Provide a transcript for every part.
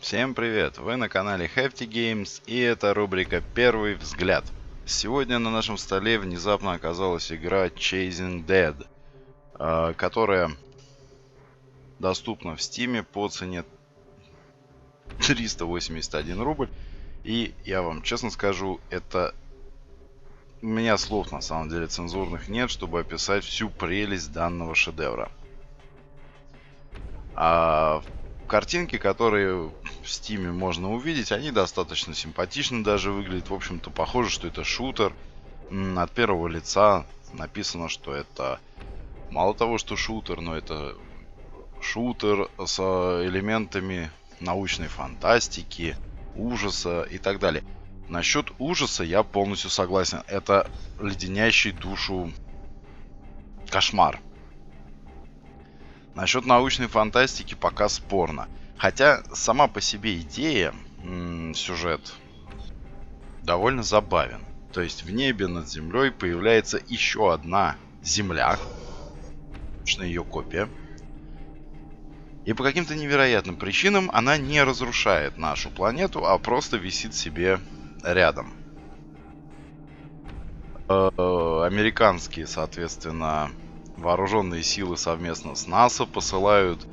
Всем привет! Вы на канале Hefty Games, и это рубрика «Первый взгляд». Сегодня на нашем столе внезапно оказалась игра Chasing Dead, которая доступна в Steam по цене 381 рубль. И я вам честно скажу, у меня слов на самом деле цензурных нет, чтобы описать всю прелесть данного шедевра. Картинки, которые в Стиме можно увидеть, они достаточно симпатично даже выглядят. В общем-то, похоже, что это шутер. От первого лица написано, что это мало того, что шутер, но это шутер с элементами научной фантастики, ужаса и так далее. Насчет ужаса я полностью согласен. Это леденящий душу кошмар. Насчет научной фантастики пока спорно. Хотя сама по себе идея, сюжет довольно забавен. То есть в небе над землей появляется еще одна земля, точно ее копия. И по каким-то невероятным причинам она не разрушает нашу планету, а просто висит себе рядом. Американские, соответственно, вооруженные силы совместно с НАСА посылают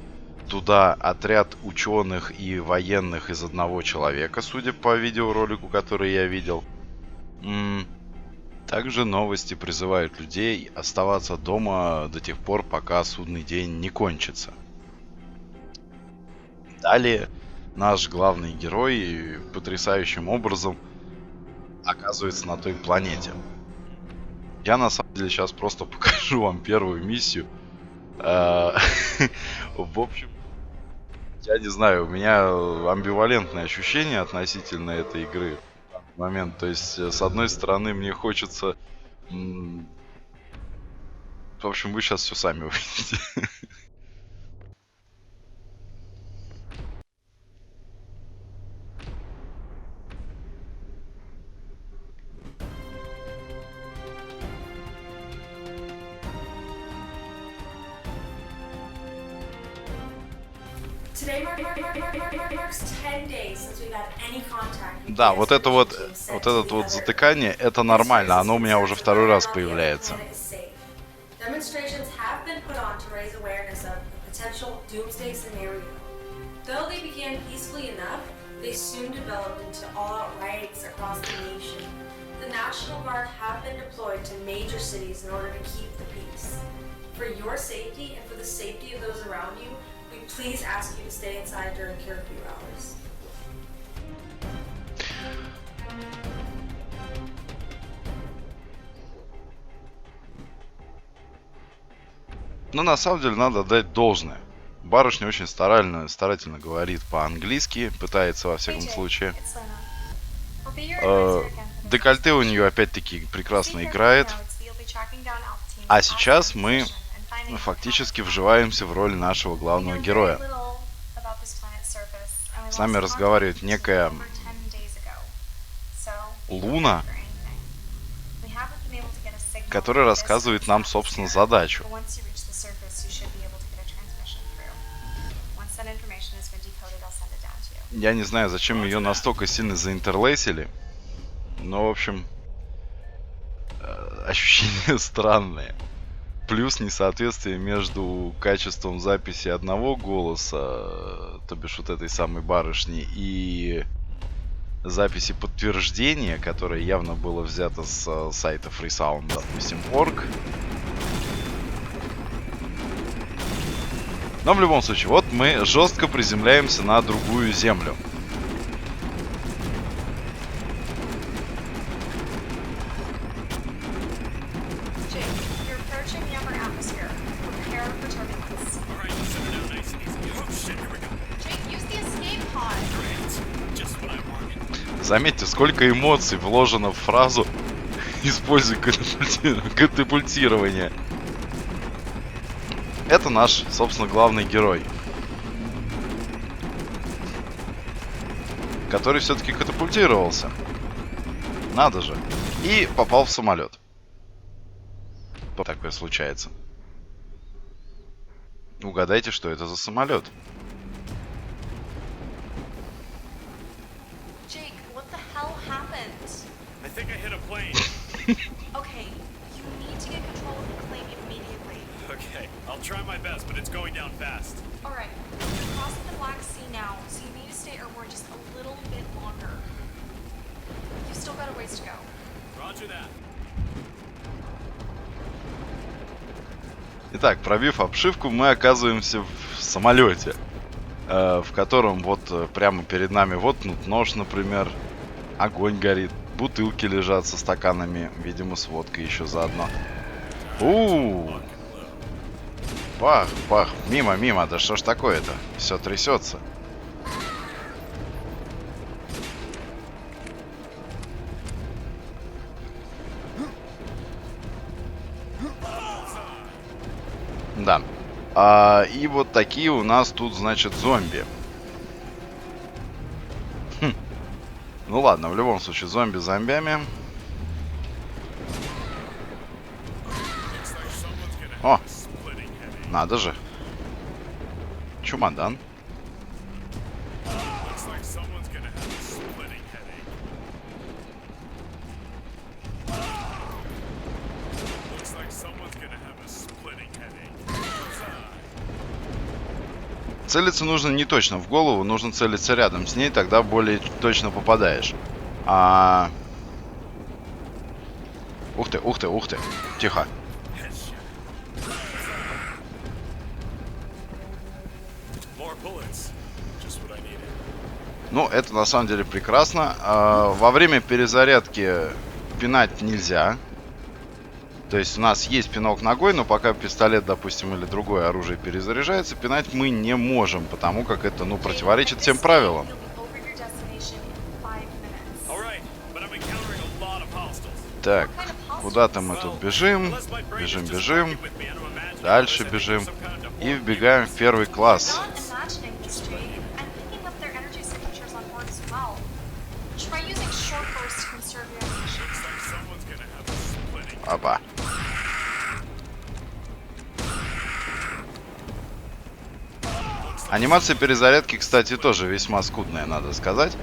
туда отряд ученых и военных из одного человека, судя по видеоролику, который я видел. Также новости призывают людей оставаться дома до тех пор, пока судный день не кончится. Далее наш главный герой потрясающим образом оказывается на той планете. Я на самом деле сейчас просто покажу вам первую миссию. В общем, я не знаю, у меня амбивалентное ощущение относительно этой игры в данный момент. То есть, с одной стороны, мне хочется... В общем, вы сейчас все сами увидите. Да, вот это вот затыкание, это нормально, оно у меня уже второй раз появляется. Demonstrations have been put on to raise awareness of the potential doomsday scenario. Though they began peacefully enough, they soon developed into all-out riots across the nation. The National Guard have been deployed to major cities in order to keep the peace. For your safety and for the safety of those around you, we please ask you to stay inside during curfew hours. Но на самом деле надо дать должное. Барышня очень старательно говорит по-английски, пытается во всяком случае. Декольте у нее опять-таки прекрасно играет. А сейчас мы фактически вживаемся в роль нашего главного героя. С нами разговаривает некая Луна, которая рассказывает нам, собственно, задачу. Я не знаю, зачем ее настолько сильно заинтерлейсили, но, в общем, ощущения странные. Плюс несоответствие между качеством записи одного голоса, то бишь вот этой самой барышни, и записи подтверждения, которое явно было взято с сайта FreeSound, допустим, .org. Но в любом случае, вот мы жестко приземляемся на другую землю. Заметьте, сколько эмоций вложено в фразу «используй катапультирование». Это наш, собственно, главный герой, который все-таки катапультировался. Надо же. И попал в самолет. Такое случается. Угадайте, что это за самолет. plane. Okay, you need to get control of the plane immediately. Okay, I'll try my best, but it's going down fast. Alright, you're crossing the Black Sea now, so you need to stay airborne just a little bit longer. You've still got a ways to go. Roger that. Итак, пробив обшивку, мы оказываемся в самолете, в котором вот прямо перед нами воткнут нож, например, огонь горит, бутылки лежат со стаканами, видимо, с водкой еще заодно. Пах, пах, мимо, мимо, да что ж такое-то? Все трясется. Да. И вот такие у нас тут, значит, зомби. Ну ладно, в любом случае, зомби зомбями. О! Надо же. Чемодан. Целиться нужно не точно в голову, нужно целиться рядом с ней, тогда более точно попадаешь. Ух ты, ух ты, ух ты. Тихо. Ну, это на самом деле прекрасно. Во время перезарядки пинать нельзя. То есть у нас есть пинок ногой, но пока пистолет, допустим, или другое оружие перезаряжается, пинать мы не можем, потому как это, ну, противоречит всем правилам. Так, куда-то мы тут бежим, бежим, бежим, дальше бежим и вбегаем в первый класс. Опа. Анимация перезарядки, кстати, тоже весьма скудная, надо сказать.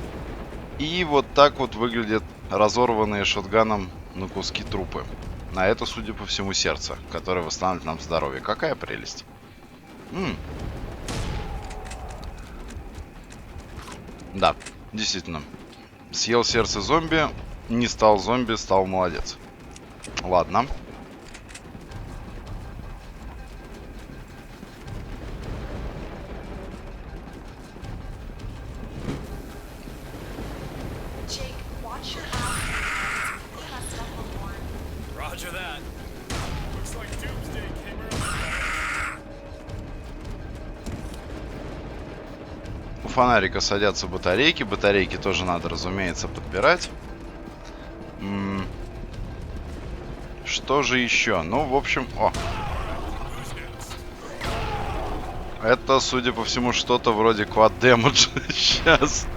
И вот так вот выглядят разорванные шотганом на куски трупы. На это, судя по всему, сердце, которое восстанавливает нам здоровье. Какая прелесть. Да, действительно. Съел сердце зомби, не стал зомби, стал молодец. Ладно. У фонарика садятся батарейки. Батарейки тоже надо, разумеется, подбирать. Что же еще? Ну, в общем... О! Это, судя по всему, что-то вроде квад дэмэджа. Сейчас.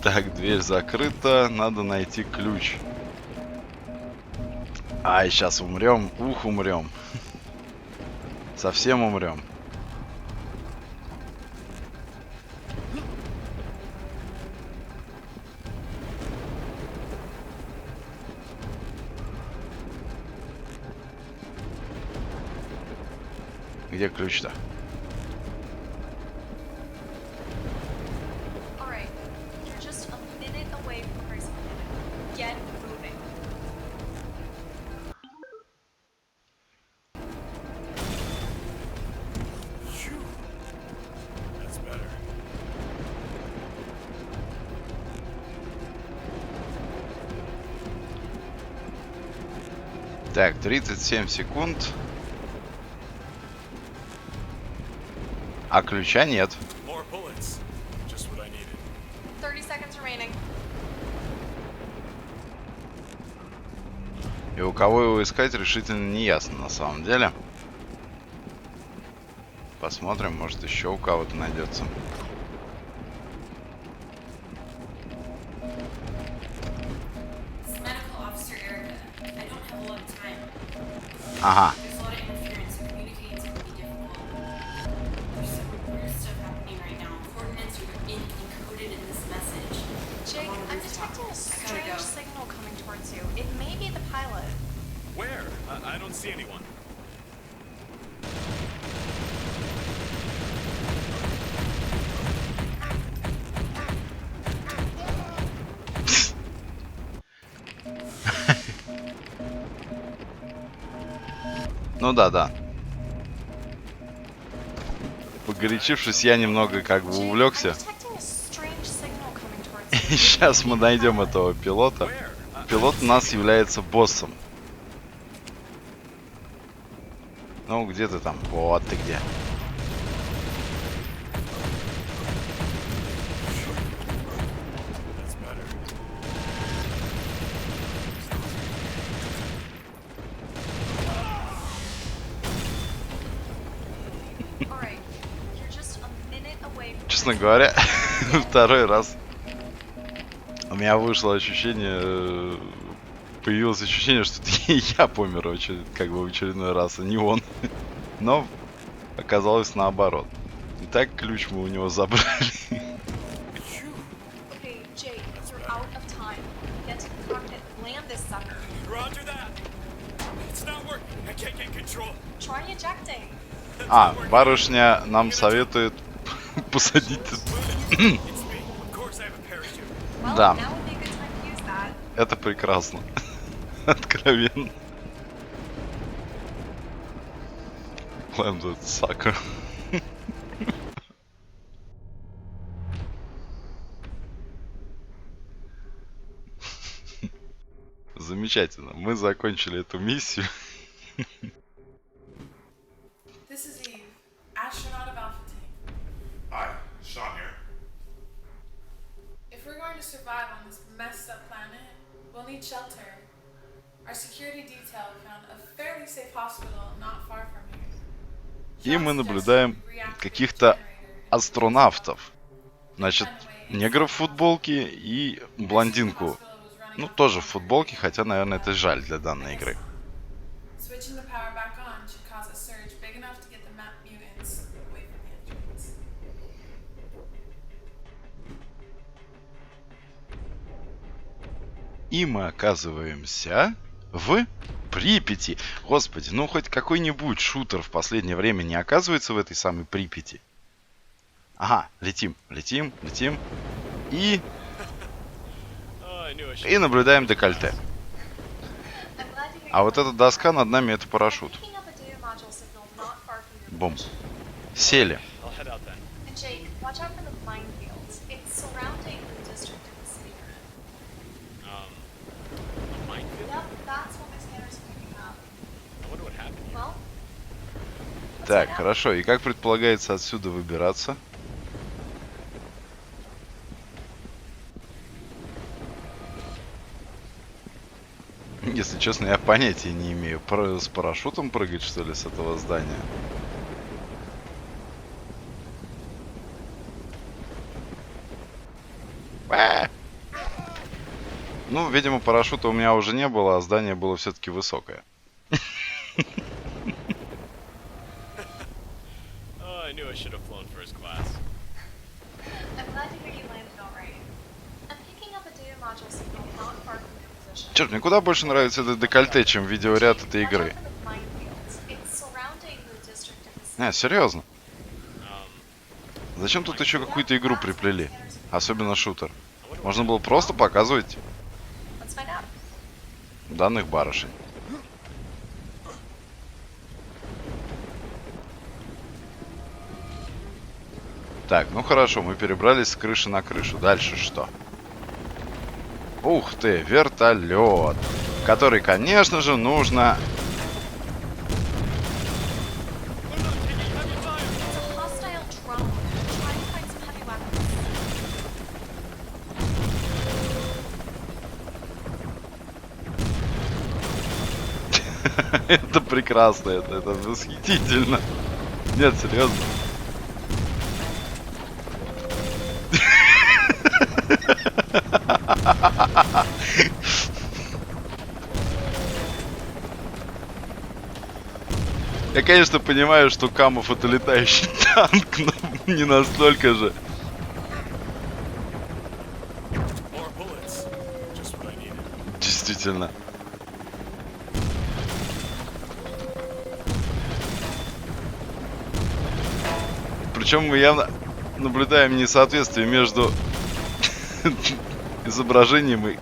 Так, дверь закрыта, надо найти ключ. Ай, сейчас умрем. Ух, умрем. Совсем умрем. Где ключ-то? Так, 37 секунд. А ключа нет. И у кого его искать, решительно не ясно на самом деле. Посмотрим, может еще у кого-то найдется. It's medical officer Erica. I don't have a lot of time. Ага. There's a lot of interference, so communicating's gonna be difficult. There's some weird stuff happening right now. Coordinates are encoded in this message. Jake, I'm detecting a strange signal coming towards you. It may be the pilot. Where? I don't see anyone. Ну да. Погорячившись, я немного как бы Jake, увлекся. I'm detecting a strange signal coming towards И you. сейчас мы найдем этого пилота. Where? Пилот у нас является боссом. Ну, где ты там? Вот ты где. That's better. Alright, you're just a minute away from Честно говоря, второй раз у меня вышло ощущение, появилось ощущение, что я помер как бы в очередной раз, а не он. Но оказалось наоборот. Итак, ключ мы у него забрали. Okay, Jake, you're out of time. Get to the cockpit, land this sucker. Roger that. It's not working. I can't get control. Try ejecting. А, барышня нам советует посадить... It's me. Of course I have a parachute. Well, Да. now would be a good time to use that. Это прекрасно. Откровенно. Climb that sucker. Замечательно. Мы закончили эту миссию. This is Eve, astronaut of Alpha Team. Hi, Sean here. If we're going to survive on this messed up planet, we'll need shelter. Our security detail found a fairly safe hospital not far from here. И мы наблюдаем каких-то астронавтов. Значит, негров в футболке и блондинку. Ну, тоже в футболке, хотя, наверное, это жаль для данной игры. Switching the power back on should cause a surge big enough to get the map mutants away from the entrance. И мы оказываемся в Припяти. Господи, ну хоть какой-нибудь шутер в последнее время не оказывается в этой самой Припяти. Ага, летим. И Oh, I knew I should. И наблюдаем декольте. I'm glad to hear А you вот found эта доска над нами это парашют. picking up a data module signal not far from your Бум. position. Сели. I'll head out then. And Jake, watch out for the minefields. It's surrounding the district of the city you're in. A minefield? Yep, that's what my scanners are picking up. I wonder what happened here. Well, let's Так, find out. хорошо. И как предполагается отсюда выбираться? Если честно, я понятия не имею. С парашютом прыгать, что ли, с этого здания? Ну, видимо, парашюта у меня уже не было, а здание было все-таки высокое. Oh, I knew I should have flown first class. I'm glad to hear you landed all right. I'm picking up a data module signal not far from your position. Черт, мне куда больше нравится это декольте, чем видеоряд этой Watch игры. out for the minefields. It's surrounding the district of the city. Серьезно? Um, Зачем тут еще какую-то игру приплели? Особенно шутер. Можно было просто показывать Let's find out. данных барышень. Так, ну хорошо, мы перебрались с крыши на крышу. Дальше что? Ух ты, вертолет, который, конечно же, нужно... It's a hostile drone. Try to find some heavy weapons. Это прекрасно, это восхитительно. Нет, серьезно. Я, конечно, понимаю, что Камов это летающий танк, но не настолько же. More bullets. Just what I needed. Действительно. Причем мы явно наблюдаем несоответствие между изображением и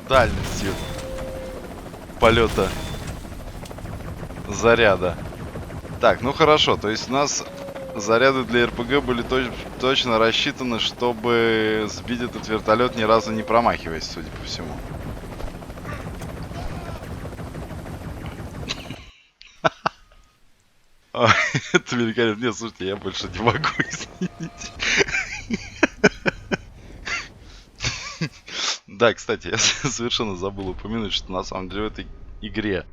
дальностью полета заряда. Так, ну хорошо, то есть у нас заряды для РПГ были точно рассчитаны, чтобы сбить этот вертолет, ни разу не промахиваясь, судя по всему. Это великолепно. Нет, слушайте, я больше не могу, извините. Да, кстати, я совершенно забыл упомянуть, что на самом деле в этой игре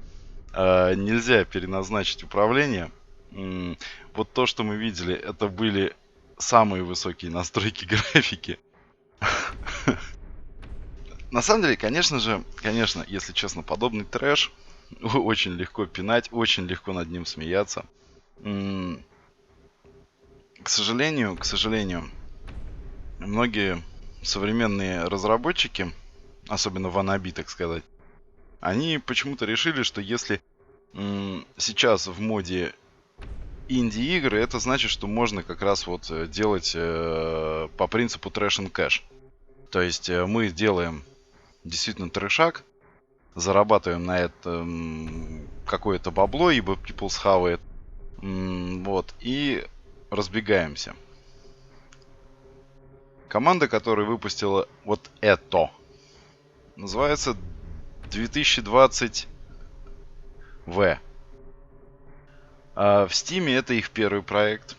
нельзя переназначить управление. Вот то, что мы видели, это были самые высокие настройки графики. На самом деле, конечно, если честно, подобный трэш очень легко пинать, очень легко над ним смеяться. К сожалению, многие современные разработчики, особенно wannabe, так сказать, они почему-то решили, что если сейчас в моде инди-игры, это значит, что можно как раз вот делать по принципу трэш and кэш. То есть мы делаем действительно трэшак, зарабатываем на это какое-то бабло, ибо people схавает, вот, и разбегаемся. Команда, которая выпустила вот это, называется 2020 В. В Стиме это их первый проект.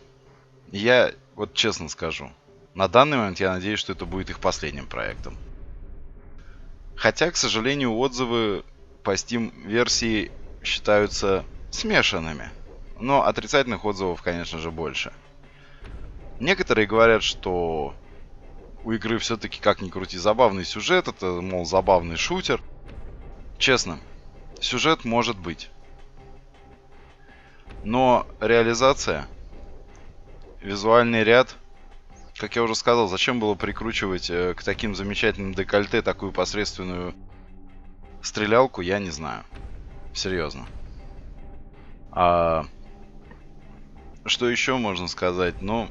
Я вот честно скажу, на данный момент я надеюсь, что это будет их последним проектом. Хотя, к сожалению, отзывы по Steam версии считаются смешанными. Но отрицательных отзывов, конечно же, больше. Некоторые говорят, что у игры все-таки, как ни крути, забавный сюжет. Это, мол, забавный шутер. Честно, сюжет может быть. Но реализация, визуальный ряд, как я уже сказал, зачем было прикручивать к таким замечательным декольте такую посредственную стрелялку, я не знаю. Серьезно. Что еще можно сказать? Ну,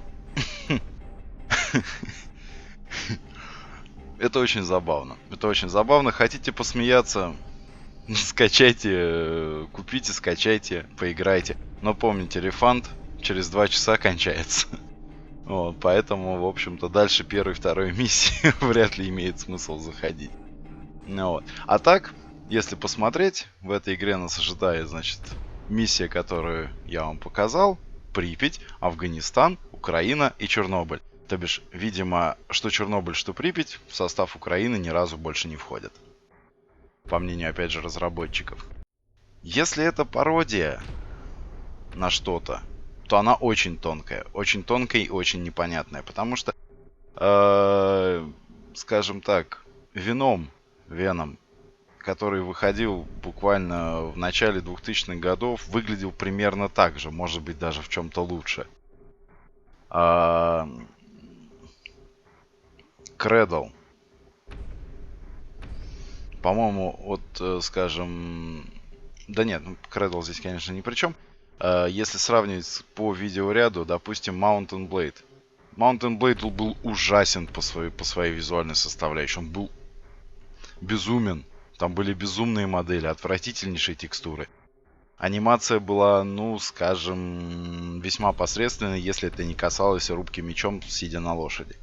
это очень забавно. Это очень забавно. Хотите посмеяться? Скачайте, купите, скачайте, поиграйте. Но помните, рефанд через 2 часа кончается. Вот, поэтому, в общем-то, дальше первой и второй миссии вряд ли имеет смысл заходить. Ну, вот. А так, если посмотреть, в этой игре нас ожидает, значит, миссия, которую я вам показал. Припять, Афганистан, Украина и Чернобыль. То бишь, видимо, что Чернобыль, что Припять в состав Украины ни разу больше не входят. По мнению, опять же, разработчиков. Если это пародия на что-то, то она очень тонкая и очень непонятная. Потому что, скажем так, Веном, который выходил буквально в начале 2000-х годов, выглядел примерно так же, может быть, даже в чем-то лучше. Кредл. По-моему, вот, скажем... Да нет, Кредл здесь, конечно, ни при чем. Если сравнивать по видеоряду, допустим, Mountain Blade. Mountain Blade был ужасен по своей визуальной составляющей. Он был безумен. Там были безумные модели, отвратительнейшие текстуры. Анимация была, ну, скажем, весьма посредственной, если это не касалось рубки мечом, сидя на лошади.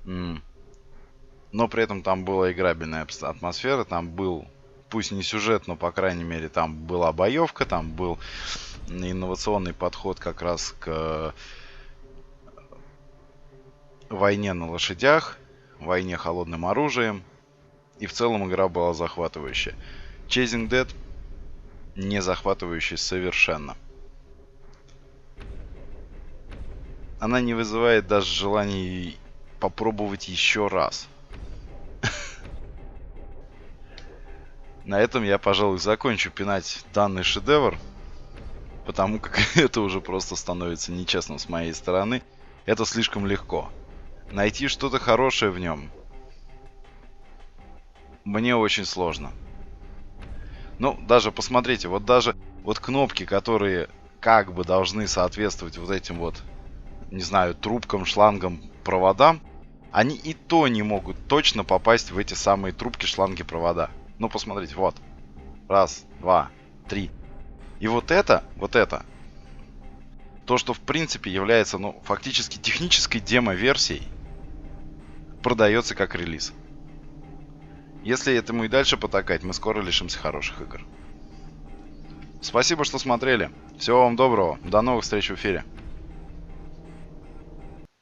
Но при этом там была играбельная атмосфера, там был, пусть не сюжет, но, по крайней мере, там была боевка, там был инновационный подход как раз к войне на лошадях, войне холодным оружием. И в целом игра была захватывающая. Chasing Dead не захватывающей совершенно. Она не вызывает даже желания попробовать еще раз. На этом я, пожалуй, закончу пинать данный шедевр, потому как это уже просто становится нечестным с моей стороны. Это слишком легко. Найти что-то хорошее в нем мне очень сложно. Ну, даже посмотрите, вот даже вот кнопки, которые как бы должны соответствовать вот этим вот, не знаю, трубкам, шлангам, проводам, они и то не могут точно попасть в эти самые трубки, шланги, провода. Ну, посмотрите, вот. Раз, два, три. И вот это, то, что в принципе является, ну, фактически технической демо-версией, продается как релиз. Если этому и дальше потакать, мы скоро лишимся хороших игр. Спасибо, что смотрели. Всего вам доброго. До новых встреч в эфире.